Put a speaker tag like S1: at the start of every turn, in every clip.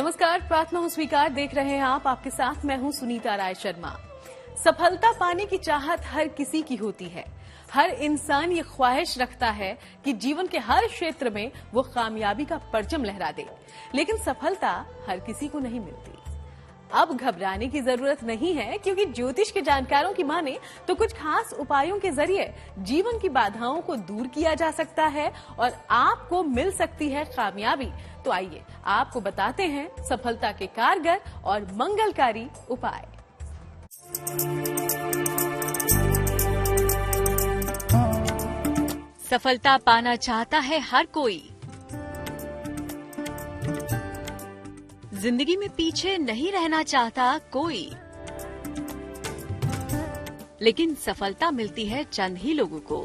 S1: नमस्कार, प्रार्थना हो स्वीकार देख रहे हैं आप। आपके साथ मैं हूं सुनीता राय शर्मा। सफलता पाने की चाहत हर किसी की होती है। हर इंसान ये ख्वाहिश रखता है कि जीवन के हर क्षेत्र में वो कामयाबी का परचम लहरा दे, लेकिन सफलता हर किसी को नहीं मिलती। अब घबराने की जरूरत नहीं है, क्योंकि ज्योतिष के जानकारों की माने तो कुछ खास उपायों के जरिए जीवन की बाधाओं को दूर किया जा सकता है और आपको मिल सकती है कामयाबी। तो आइए आपको बताते हैं सफलता के कारगर और मंगलकारी उपाय।
S2: सफलता पाना चाहता है हर कोई। जिंदगी में पीछे नहीं रहना चाहता कोई, लेकिन सफलता मिलती है चंद ही लोगों को।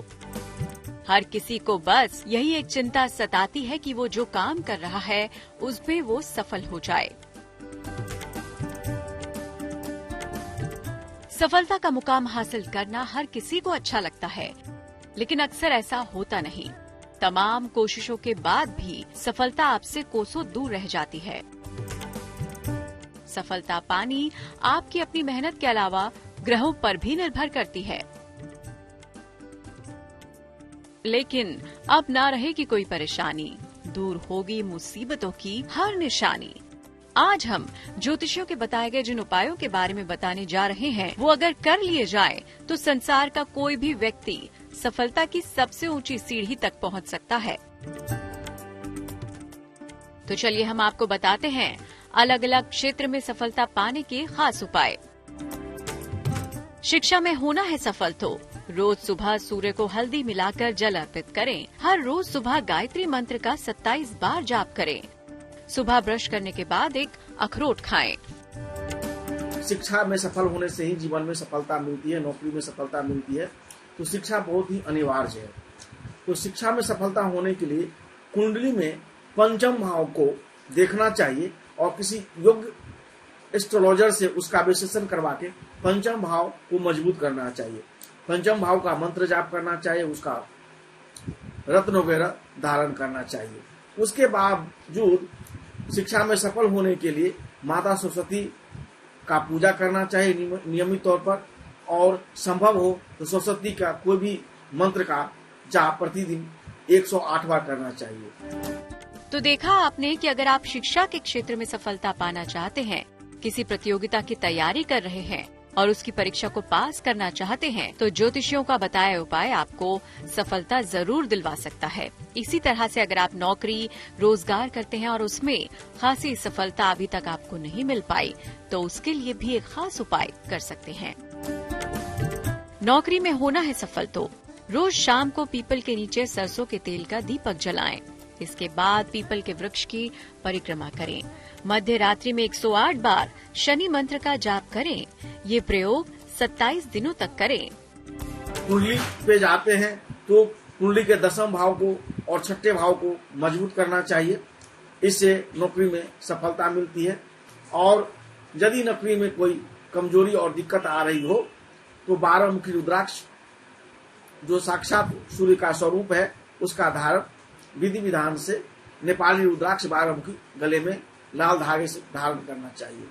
S2: हर किसी को बस यही एक चिंता सताती है कि वो जो काम कर रहा है उसमें वो सफल हो जाए। सफलता का मुकाम हासिल करना हर किसी को अच्छा लगता है, लेकिन अक्सर ऐसा होता नहीं। तमाम कोशिशों के बाद भी सफलता आपसे कोसों दूर रह जाती है। सफलता पानी आपकी अपनी मेहनत के अलावा ग्रहों पर भी निर्भर करती है। लेकिन अब ना रहेगी कोई परेशानी, दूर होगी मुसीबतों की हर निशानी। आज हम ज्योतिषियों के बताए गए जिन उपायों के बारे में बताने जा रहे हैं, वो अगर कर लिए जाए तो संसार का कोई भी व्यक्ति सफलता की सबसे ऊंची सीढ़ी तक पहुंच सकता है। तो चलिए हम आपको बताते हैं अलग अलग क्षेत्र में सफलता पाने के खास उपाय। शिक्षा में होना है सफल तो रोज सुबह सूर्य को हल्दी मिलाकर जल अर्पित करें। हर रोज सुबह गायत्री मंत्र का 27 बार जाप करें। सुबह ब्रश करने के बाद एक अखरोट खाएं।
S3: शिक्षा में सफल होने से ही जीवन में सफलता मिलती है, नौकरी में सफलता मिलती है। तो शिक्षा बहुत ही अनिवार्य है। तो शिक्षा में सफलता होने के लिए कुंडली में पंचम भाव को देखना चाहिए और किसी योग्य एस्ट्रोलॉजर से उसका विश्लेषण करवा के पंचम भाव को मजबूत करना चाहिए। पंचम भाव का मंत्र जाप करना चाहिए, उसका रत्न वगैरह धारण करना चाहिए। उसके बावजूद शिक्षा में सफल होने के लिए माता सरस्वती का पूजा करना चाहिए नियमित तौर पर, और संभव हो तो सरस्वती का कोई भी मंत्र का जाप प्रतिदिन 108 बार करना चाहिए।
S2: तो देखा आपने कि अगर आप शिक्षा के क्षेत्र में सफलता पाना चाहते हैं, किसी प्रतियोगिता की तैयारी कर रहे हैं और उसकी परीक्षा को पास करना चाहते हैं, तो ज्योतिषियों का बताया उपाय आपको सफलता जरूर दिलवा सकता है। इसी तरह से अगर आप नौकरी रोजगार करते हैं और उसमें खासी सफलता अभी तक आपको नहीं मिल पाई, तो उसके लिए भी एक खास उपाय कर सकते हैं। नौकरी में होना है सफल तो रोज शाम को पीपल के नीचे सरसों के तेल का दीपक जलाएं। इसके बाद पीपल के वृक्ष की परिक्रमा करें। मध्य रात्रि में 108 बार शनि मंत्र का जाप करें। ये प्रयोग 27 दिनों तक करें।
S3: कुंडली पे जाते हैं तो कुंडली के 10वें भाव को और 6ठे भाव को मजबूत करना चाहिए। इससे नौकरी में सफलता मिलती है। और यदि नौकरी में कोई कमजोरी और दिक्कत आ रही हो तो 12 मुखी रुद्राक्ष, जो साक्षात सूर्य का स्वरूप है, उसका धारण विधि विधान से नेपाली रुद्राक्ष 12 मुखी गले में लाल धागे से धारण करना चाहिए।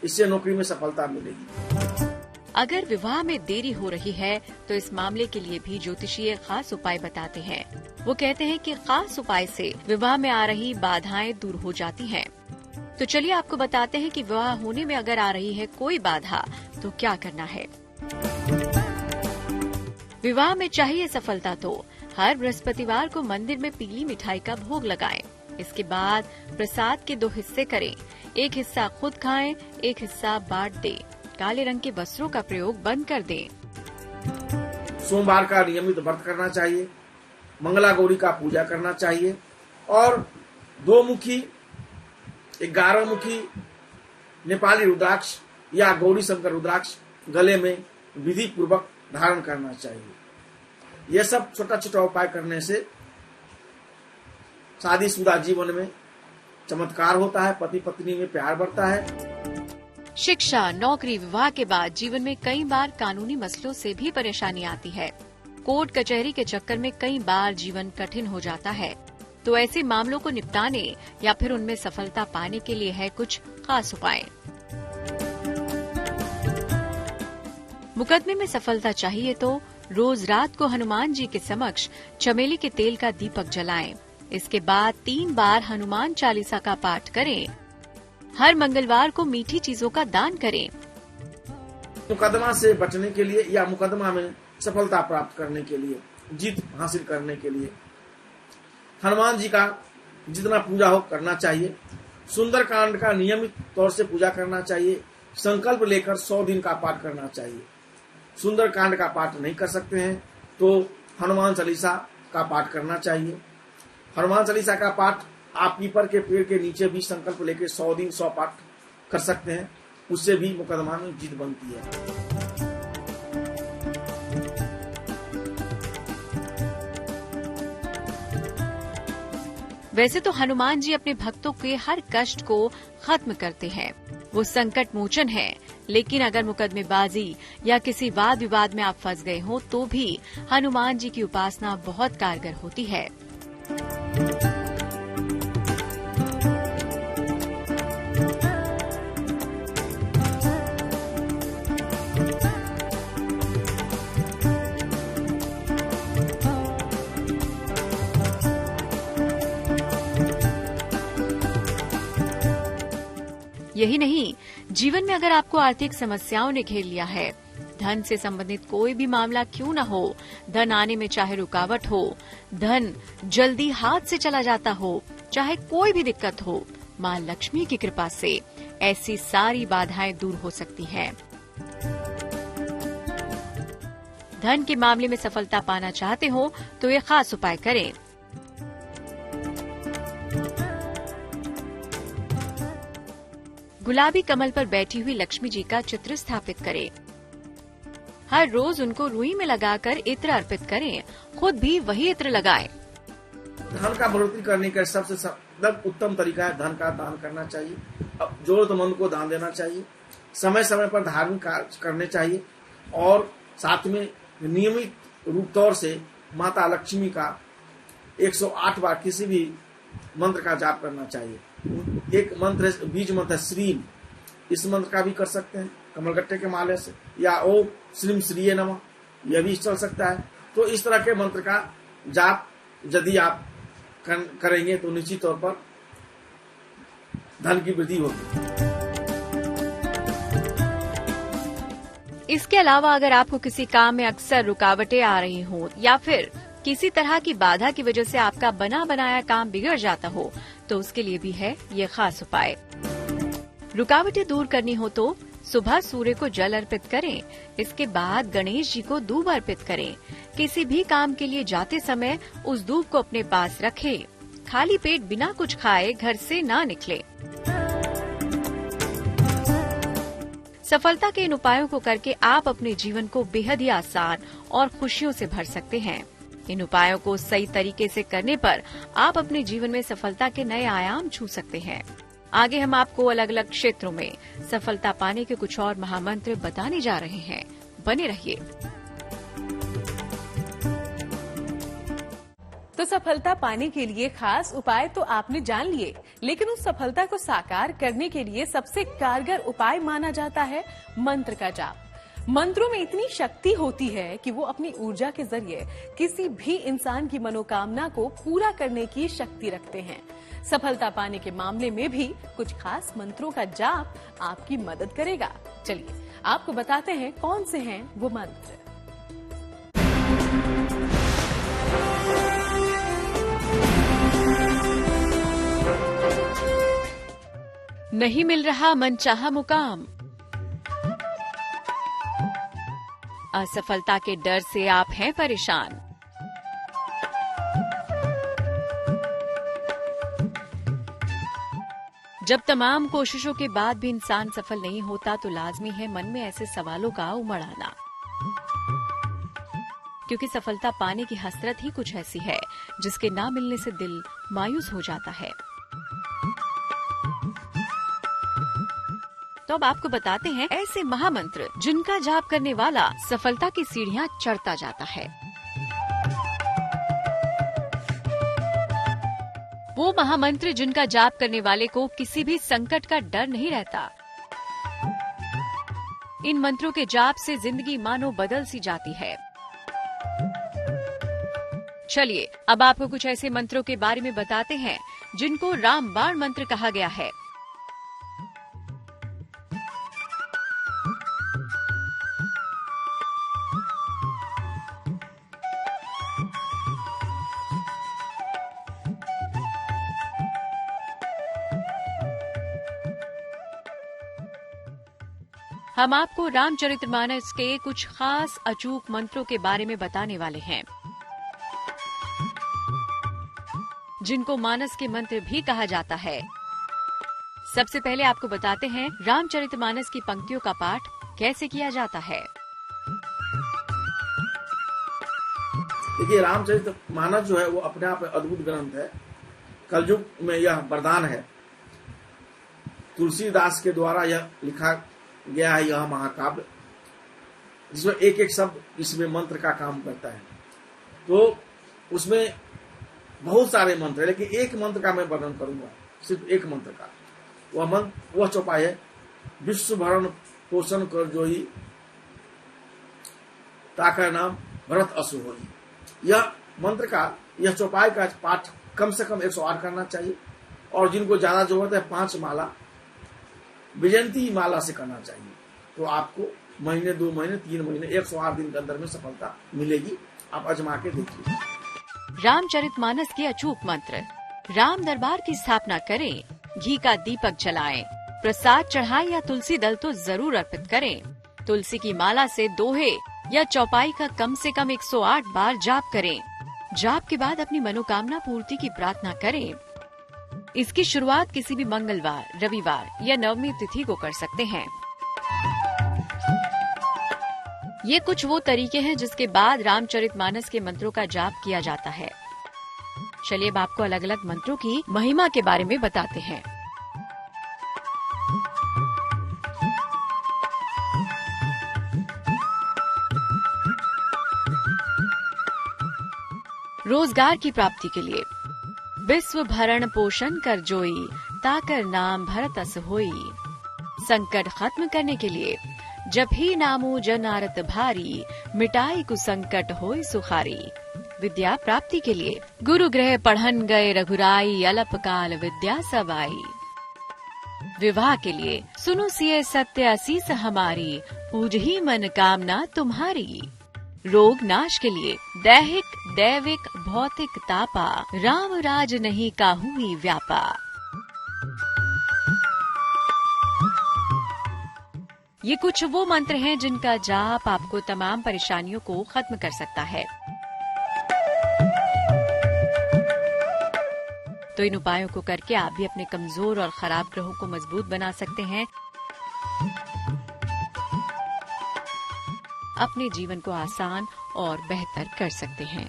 S3: इससे नौकरी में सफलता मिलेगी।
S2: अगर विवाह में देरी हो रही है तो इस मामले के लिए भी ज्योतिषी एक खास उपाय बताते हैं। वो कहते हैं कि खास उपाय से विवाह में आ रही बाधाएं दूर हो जाती हैं। तो चलिए आपको बताते हैं कि विवाह होने में अगर आ रही है कोई बाधा तो क्या करना है। विवाह में चाहिए सफलता तो हर बृहस्पतिवार को मंदिर में पीली मिठाई का भोग लगाएं। इसके बाद प्रसाद के 2 हिस्से करें। एक हिस्सा खुद खाएं, एक हिस्सा बांट दें। काले रंग के वस्त्रों का प्रयोग बंद कर दें।
S3: सोमवार का नियमित व्रत करना चाहिए। मंगला गौरी का पूजा करना चाहिए और 2 मुखी 11 मुखी नेपाली रुद्राक्ष या गौरी शंकर रुद्राक्ष गले में विधि पूर्वक धारण करना चाहिए। यह सब छोटा छोटा उपाय करने से शादीशुदा जीवन में चमत्कार होता है, पति पत्नी में प्यार बढ़ता है।
S2: शिक्षा, नौकरी, विवाह के बाद जीवन में कई बार कानूनी मसलों से भी परेशानी आती है। कोर्ट कचहरी के चक्कर में कई बार जीवन कठिन हो जाता है। तो ऐसे मामलों को निपटाने या फिर उनमें सफलता पाने के लिए है कुछ खास उपाय। मुकदमे में सफलता चाहिए तो रोज रात को हनुमान जी के समक्ष चमेली के तेल का दीपक जलाएं। इसके बाद 3 बार हनुमान चालीसा का पाठ करें। हर मंगलवार को मीठी चीजों का दान करें।
S3: मुकदमा से बचने के लिए या मुकदमा में सफलता प्राप्त करने के लिए, जीत हासिल करने के लिए हनुमान जी का जितना पूजा हो करना चाहिए। सुंदरकांड का नियमित तौर से पूजा करना चाहिए। संकल्प लेकर 100 दिन का पाठ करना चाहिए। सुंदरकांड का पाठ नहीं कर सकते हैं तो हनुमान चालीसा का पाठ करना चाहिए। हनुमान चालीसा का पाठ आप पीपल के पेड़ के नीचे भी संकल्प लेकर 100 दिन 100 पाठ कर सकते हैं। उससे भी मुकदमा में जीत बनती है।
S2: वैसे तो हनुमान जी अपने भक्तों के हर कष्ट को खत्म करते हैं। वो संकट मोचन है। लेकिन अगर मुकदमेबाजी या किसी वाद विवाद में आप फंस गए हो तो भी हनुमान जी की उपासना बहुत कारगर होती है। यही नहीं, जीवन में अगर आपको आर्थिक समस्याओं ने घेर लिया है, धन से संबंधित कोई भी मामला क्यों न हो, धन आने में चाहे रुकावट हो, धन जल्दी हाथ से चला जाता हो, चाहे कोई भी दिक्कत हो, मां लक्ष्मी की कृपा से ऐसी सारी बाधाएं दूर हो सकती हैं। धन के मामले में सफलता पाना चाहते हो तो ये खास उपाय करें। गुलाबी कमल पर बैठी हुई लक्ष्मी जी का चित्र स्थापित करें। हर रोज उनको रुई में लगाकर इत्र अर्पित करें। खुद भी वही इत्र लगाएं।
S3: धन का बढ़ोतरी करने का सबसे उत्तम तरीका है धन का दान करना चाहिए। अब जरूरतमंद को दान देना चाहिए। समय समय पर धार्मिक कार्य करने चाहिए और साथ में नियमित रूप तौर से माता लक्ष्मी का 108 बार किसी भी मंत्र का जाप करना चाहिए। एक मंत्र बीज मंत्र श्रीम, इस मंत्र का भी कर सकते हैं कमलगट्टे के माले से, या ओम श्रीम श्रीये नमः, यह भी चल सकता है। तो इस तरह के मंत्र का जाप यदि आप करेंगे तो निश्चित तौर पर धन की वृद्धि होगी।
S2: इसके अलावा अगर आपको किसी काम में अक्सर रुकावटें आ रही हों या फिर किसी तरह की बाधा की वजह से आपका बना बनाया काम बिगड़ जाता हो तो उसके लिए भी है ये खास उपाय। रुकावटें दूर करनी हो तो सुबह सूर्य को जल अर्पित करें। इसके बाद गणेश जी को दूब अर्पित करें। किसी भी काम के लिए जाते समय उस दूब को अपने पास रखें। खाली पेट बिना कुछ खाए घर से ना निकले। सफलता के इन उपायों को करके आप अपने जीवन को बेहद ही आसान और खुशियों से भर सकते हैं। इन उपायों को सही तरीके से करने पर आप अपने जीवन में सफलता के नए आयाम छू सकते हैं। आगे हम आपको अलग अलग क्षेत्रों में सफलता पाने के कुछ और महामंत्र बताने जा रहे हैं। बने रहिए।
S1: तो सफलता पाने के लिए खास उपाय तो आपने जान लिए, लेकिन उस सफलता को साकार करने के लिए सबसे कारगर उपाय माना जाता है मंत्र का जाप। मंत्रों में इतनी शक्ति होती है कि वो अपनी ऊर्जा के जरिए किसी भी इंसान की मनोकामना को पूरा करने की शक्ति रखते हैं। सफलता पाने के मामले में भी कुछ खास मंत्रों का जाप आपकी मदद करेगा। चलिए आपको बताते हैं कौन से हैं वो मंत्र।
S2: नहीं मिल रहा मनचाहा मुकाम। असफलता के डर से आप हैं परेशान। जब तमाम कोशिशों के बाद भी इंसान सफल नहीं होता तो लाजमी है मन में ऐसे सवालों का उमड़ आना, क्योंकि सफलता पाने की हसरत ही कुछ ऐसी है जिसके ना मिलने से दिल मायूस हो जाता है। तो अब आपको बताते हैं ऐसे महामंत्र जिनका जाप करने वाला सफलता की सीढ़ियां चढ़ता जाता है। वो महामंत्र जिनका जाप करने वाले को किसी भी संकट का डर नहीं रहता। इन मंत्रों के जाप से जिंदगी मानो बदल सी जाती है। चलिए अब आपको कुछ ऐसे मंत्रों के बारे में बताते हैं जिनको रामबाण मंत्र कहा गया है। हम आपको रामचरितमानस के कुछ खास अचूक मंत्रों के बारे में बताने वाले हैं, जिनको मानस के मंत्र भी कहा जाता है। सबसे पहले आपको बताते हैं रामचरितमानस की पंक्तियों का पाठ कैसे किया जाता है।
S3: देखिए, रामचरितमानस जो है वो अपने आप में अद्भुत ग्रंथ है। कलयुग में यह वरदान है। तुलसीदास के द्वारा यह लिखा गया है, यह महाकाव्य, जिसमें एक एक शब्द इसमें मंत्र का काम करता है। तो उसमें बहुत सारे मंत्र है, लेकिन एक मंत्र का मैं वर्णन करूंगा, सिर्फ एक मंत्र का। वह चौपाई है, विश्व भरण पोषण कर जोई, ताकर नाम भरत असु होई। यह मंत्र का, यह चौपाई का पाठ कम से कम 108 करना चाहिए, और जिनको ज्यादा जरूरत है 5 माला विजयंती माला से करना चाहिए। तो आपको महीने, 2 महीने, 3 महीने, 108 दिन के अंदर में सफलता मिलेगी। आप आजमा के देखिए।
S2: रामचरितमानस के अचूक मंत्र। राम दरबार की स्थापना करें, घी का दीपक जलाएं, प्रसाद चढ़ाएं या तुलसी दल तो जरूर अर्पित करें। तुलसी की माला से दोहे या चौपाई का कम से कम 108 बार जाप करें। जाप के बाद अपनी मनोकामना पूर्ति की प्रार्थना करें। इसकी शुरुआत किसी भी मंगलवार, रविवार या नवमी तिथि को कर सकते हैं। ये कुछ वो तरीके हैं जिसके बाद रामचरितमानस के मंत्रों का जाप किया जाता है। चलिए अब आपको अलग अलग मंत्रों की महिमा के बारे में बताते हैं। रोजगार की प्राप्ति के लिए विश्व भरण पोषण कर जोई, ताकर नाम भरत अस होई। संकट खत्म करने के लिए जब ही नामो जन आरत भारी, मिटाई कुसंकट होय सुखारी। विद्या प्राप्ति के लिए गुरु गृह पढ़न गए रघुराई, अलप काल विद्या सब आई। विवाह के लिए सुनो सिए सत्य असीस हमारी, पूजही मन कामना तुम्हारी। रोग नाश के लिए दैहिक दैविक भौतिक तापा, राम राज नहीं काहू ही व्यापा। ये कुछ वो मंत्र हैं जिनका जाप आपको तमाम परेशानियों को खत्म कर सकता है। तो इन उपायों को करके आप भी अपने कमजोर और खराब ग्रहों को मजबूत बना सकते हैं, अपने जीवन को आसान और बेहतर कर सकते हैं।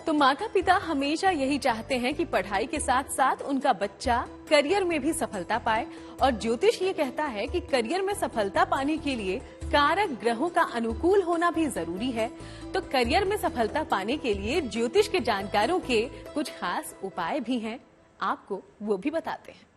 S1: तो माता पिता हमेशा यही चाहते हैं कि पढ़ाई के साथ साथ उनका बच्चा करियर में भी सफलता पाए, और ज्योतिष ये कहता है कि करियर में सफलता पाने के लिए कारक ग्रहों का अनुकूल होना भी जरूरी है। तो करियर में सफलता पाने के लिए ज्योतिष के जानकारों के कुछ खास उपाय भी हैं, आपको वो भी बताते हैं।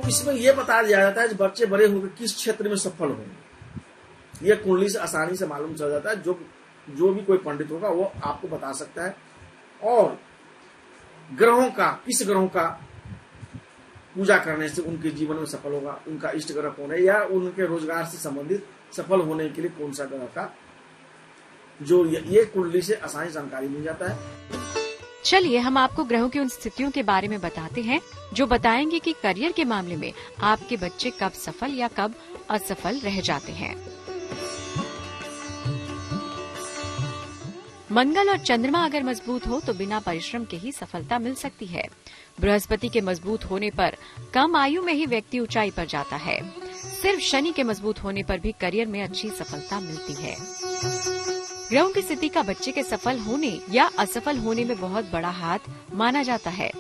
S3: इसमें यह बता दिया जाता है कि बच्चे बड़े होकर किस क्षेत्र में सफल होंगे। यह कुंडली से आसानी से मालूम चल जाता है। जो भी कोई पंडित होगा वो आपको बता सकता है। और ग्रहों का, किस ग्रहों का पूजा करने से उनके जीवन में सफल होगा, उनका इष्ट ग्रह कौन है, या उनके रोजगार से संबंधित सफल होने के लिए कौन सा ग्रह का, जो ये कुंडली से आसानी जानकारी मिल जाता है।
S2: चलिए हम आपको ग्रहों की उन स्थितियों के बारे में बताते हैं जो बताएंगे कि करियर के मामले में आपके बच्चे कब सफल या कब असफल रह जाते हैं। मंगल और चंद्रमा अगर मजबूत हो तो बिना परिश्रम के ही सफलता मिल सकती है। बृहस्पति के मजबूत होने पर कम आयु में ही व्यक्ति ऊंचाई पर जाता है। सिर्फ शनि के मजबूत होने पर भी करियर में अच्छी सफलता मिलती है। ग्रहों की स्थिति का बच्चे के सफल होने या असफल होने में बहुत बड़ा हाथ माना जाता है।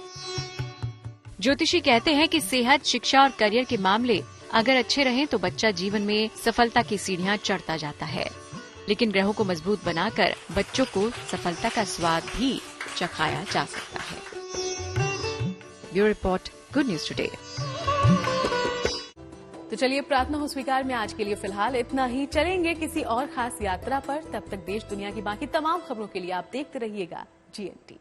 S2: ज्योतिषी कहते हैं कि सेहत, शिक्षा और करियर के मामले अगर अच्छे रहें तो बच्चा जीवन में सफलता की सीढ़ियां चढ़ता जाता है। लेकिन ग्रहों को मजबूत बनाकर बच्चों को सफलता का स्वाद भी चखाया जा सकता है। Bureau report, good news today.
S1: तो चलिए प्रार्थना हो स्वीकार में आज के लिए फिलहाल इतना ही। चलेंगे किसी और खास यात्रा पर। तब तक देश दुनिया की बाकी तमाम खबरों के लिए आप देखते रहिएगा GNT।